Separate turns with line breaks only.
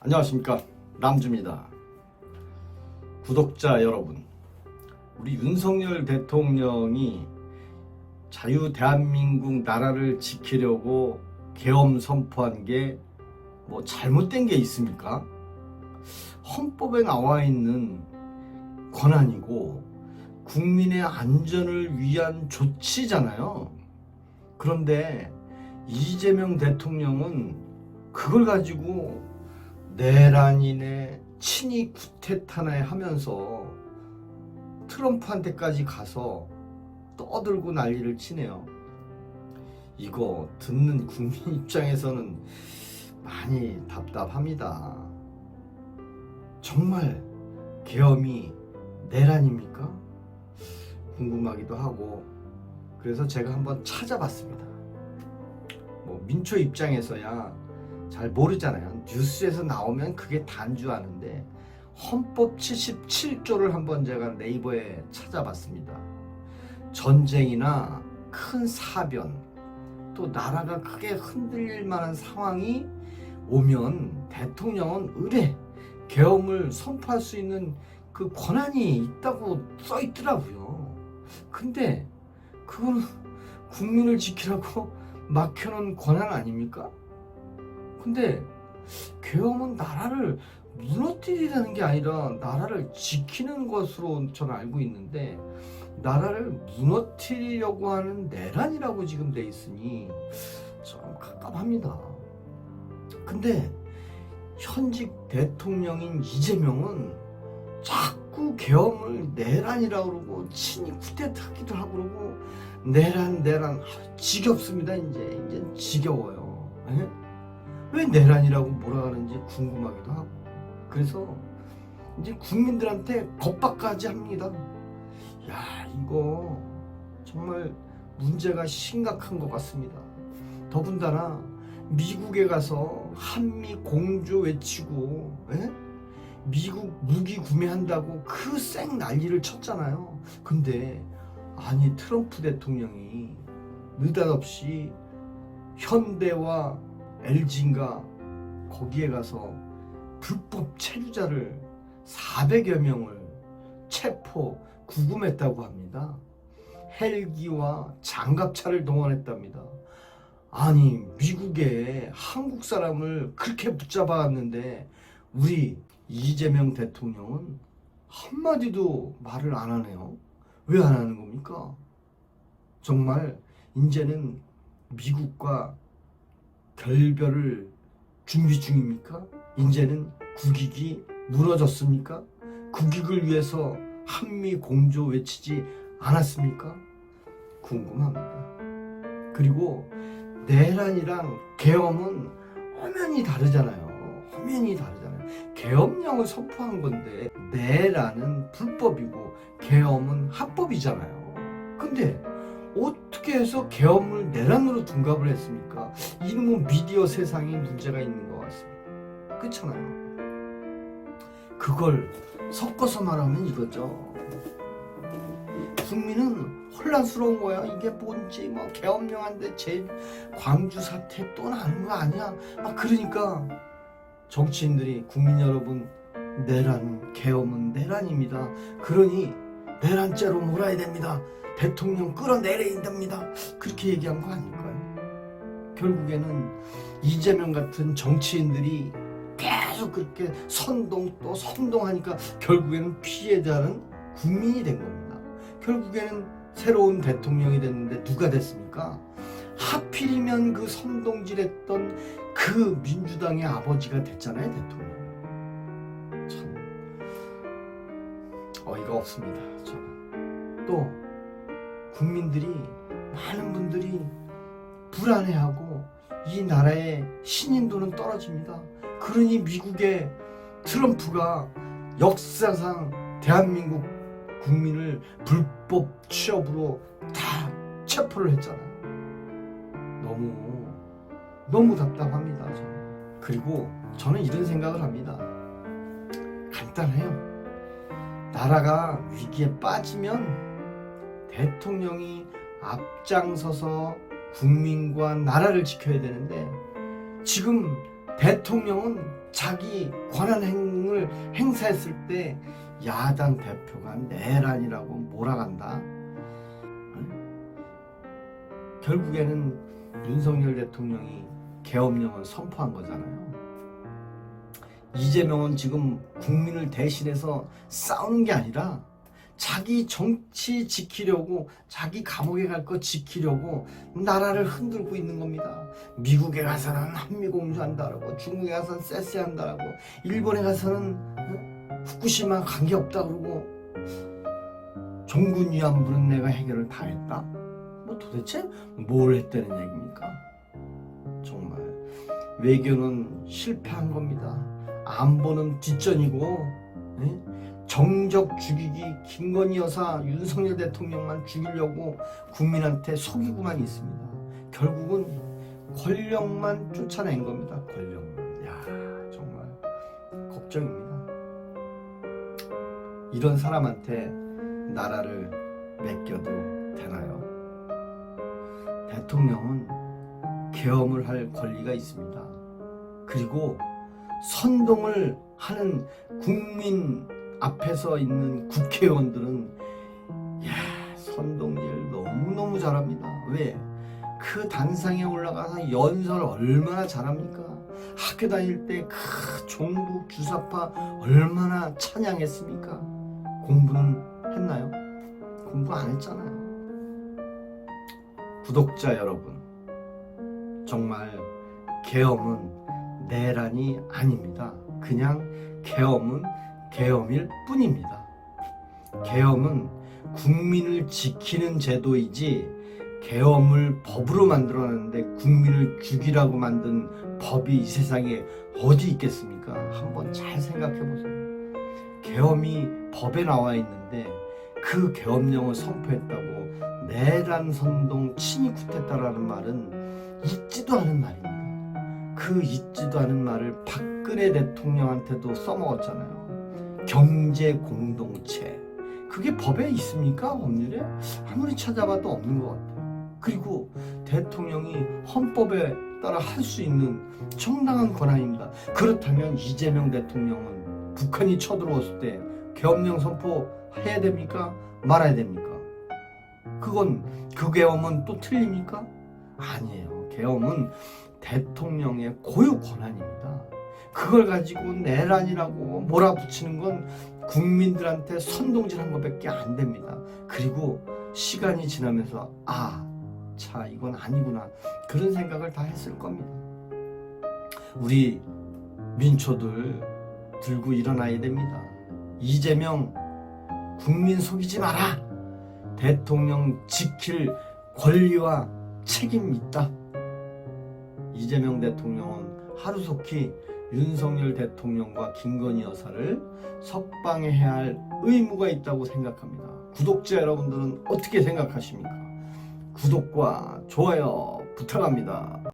안녕하십니까, 남주입니다. 구독자 여러분, 우리 윤석열 대통령이 자유 대한민국 나라를 지키려고 계엄 선포한 게 뭐 잘못된 게 있습니까? 헌법에 나와 있는 권한이고 국민의 안전을 위한 조치잖아요. 그런데 이재명 대통령은 그걸 가지고 내란이네 친위 구테타네 하면서 트럼프한테까지 가서 떠들고 난리를 치네요. 이거 듣는 국민 입장에서는 많이 답답합니다. 정말 계엄이 내란입니까? 궁금하기도 하고, 그래서 제가 한번 찾아봤습니다. 뭐 민초 입장에서야 잘 모르잖아요. 뉴스에서 나오면 그게 단 줄 아는데 헌법 77조를 한번 제가 네이버에 찾아봤습니다. 전쟁이나 큰 사변, 또 나라가 크게 흔들릴 만한 상황이 오면 대통령은 의례 계엄을 선포할 수 있는 그 권한이 있다고 써 있더라고요. 근데 그거는 국민을 지키라고 막혀놓은 권한 아닙니까? 근데 계엄은 나라를 무너뜨리라는 게 아니라 나라를 지키는 것으로 저는 알고 있는데, 나라를 무너뜨리려고 하는 내란이라고 지금 돼 있으니 좀 갑갑합니다. 근데 현직 대통령인 이재명은 자꾸 계엄을 내란이라고 그러고 친위 쿠데타기도 하고 그러고 내란 지겹습니다. 이제 지겨워요. 에? 왜 내란이라고 몰아가는지 궁금하기도 하고, 그래서 이제 국민들한테 겁박까지 합니다. 야, 이거 정말 문제가 심각한 것 같습니다. 더군다나 미국에 가서 한미 공조 외치고 미국 무기 구매한다고 그 쌩 난리를 쳤잖아요. 근데 아니 트럼프 대통령이 느닷없이 현대와 LG인가 거기에 가서 불법 체류자를 400여 명을 체포 구금했다고 합니다. 헬기와 장갑차를 동원했답니다. 아니 미국에 한국 사람을 그렇게 붙잡아왔는데 우리 이재명 대통령은 한마디도 말을 안 하네요. 왜 안 하는 겁니까? 정말 이제는 미국과 결별을 준비 중입니까? 이제는 국익이 무너졌습니까? 국익을 위해서 한미 공조 외치지 않았습니까? 궁금합니다. 그리고 내란이랑 계엄은 화면이 다르잖아요. 계엄령을 선포한 건데 내란은 불법이고 계엄은 합법이잖아요. 근데 어떻게 해서 계엄을 내란으로 둔갑을 했습니까? 이놈의 미디어 세상에 문제가 있는 것 같습니다. 그렇잖아요. 그걸 섞어서 말하면 이거죠. 국민은 혼란스러운 거야. 이게 뭔지 뭐 계엄령한데 제 광주 사태 또 나는 거 아니야? 막 그러니까 정치인들이 국민 여러분, 내란 계엄은 내란입니다. 그러니 내란죄로 몰아야 됩니다. 대통령 끌어내려야 됩니다. 그렇게 얘기한 거 아닐까요? 결국에는 이재명 같은 정치인들이 계속 그렇게 선동하니까 결국에는 피해자는 국민이 된 겁니다. 결국에는 새로운 대통령이 됐는데 누가 됐습니까? 하필이면 그 선동질했던 그 민주당의 아버지가 됐잖아요, 대통령. 참 어이가 없습니다. 저는 또 국민들이, 많은 분들이 불안해하고 이 나라의 신인도는 떨어집니다. 그러니 미국의 트럼프가 역사상 대한민국 국민을 불법 취업으로 다 체포를 했잖아요. 너무 답답합니다. 저는. 그리고 저는 이런 생각을 합니다. 간단해요. 나라가 위기에 빠지면 대통령이 앞장서서 국민과 나라를 지켜야 되는데, 지금 대통령은 자기 권한을 행사했을 때 야당 대표가 내란이라고 몰아간다. 결국에는 윤석열 대통령이 계엄령을 선포한 거잖아요. 이재명은 지금 국민을 대신해서 싸우는 게 아니라 자기 정치 지키려고, 자기 감옥에 갈 거 지키려고 나라를 흔들고 있는 겁니다. 미국에 가서는 한미공주한다라고, 중국에 가서는 쎄쎄한다라고, 일본에 가서는 후쿠시마 관계없다 그러고, 종군 위안부는 내가 해결을 다 했다? 뭐 도대체 뭘 했다는 얘기입니까? 정말 외교는 실패한 겁니다. 안보는 뒷전이고, 정적 죽이기, 김건희 여사, 윤석열 대통령만 죽이려고 국민한테 속이고만 있습니다. 결국은 권력만 쫓아낸 겁니다. 권력만. 야, 정말 걱정입니다. 이런 사람한테 나라를 맡겨도 되나요? 대통령은 계엄을 할 권리가 있습니다. 그리고 선동을 하는 국민 앞에서 있는 국회의원들은 선동질 너무너무 잘합니다. 왜? 그 단상에 올라가서 연설 얼마나 잘합니까? 학교 다닐 때 그 종북 주사파 얼마나 찬양했습니까? 공부는 했나요? 공부 안 했잖아요. 구독자 여러분, 정말 계엄은 내란이 아닙니다. 그냥 계엄은 계엄일 뿐입니다. 계엄은 국민을 지키는 제도이지, 계엄을 법으로 만들어놨는데 국민을 죽이라고 만든 법이 이 세상에 어디 있겠습니까? 한번 잘 생각해 보세요. 계엄이 법에 나와 있는데 그 계엄령을 선포했다고 내란 선동 친위 쿠데타라는 말은 있지도 않은 말입니다. 그 있지도 않은 말을 박근혜 대통령한테도 써먹었잖아요. 경제 공동체, 그게 법에 있습니까? 법률에? 아무리 찾아봐도 없는 것 같아요. 그리고 대통령이 헌법에 따라 할 수 있는 정당한 권한입니다. 그렇다면 이재명 대통령은 북한이 쳐들어왔을 때 계엄령 선포해야 됩니까? 말아야 됩니까? 그 계엄은 또 틀립니까? 아니에요. 계엄은 대통령의 고유 권한입니다. 그걸 가지고 내란이라고 몰아붙이는 건 국민들한테 선동질한 것밖에 안 됩니다. 그리고 시간이 지나면서 자, 이건 아니구나, 그런 생각을 다 했을 겁니다. 우리 민초들 들고 일어나야 됩니다. 이재명, 국민 속이지 마라. 대통령 지킬 권리와 책임이 있다. 이재명 대통령은 하루속히 윤석열 대통령과 김건희 여사를 석방해야 할 의무가 있다고 생각합니다. 구독자 여러분들은 어떻게 생각하십니까? 구독과 좋아요 부탁합니다.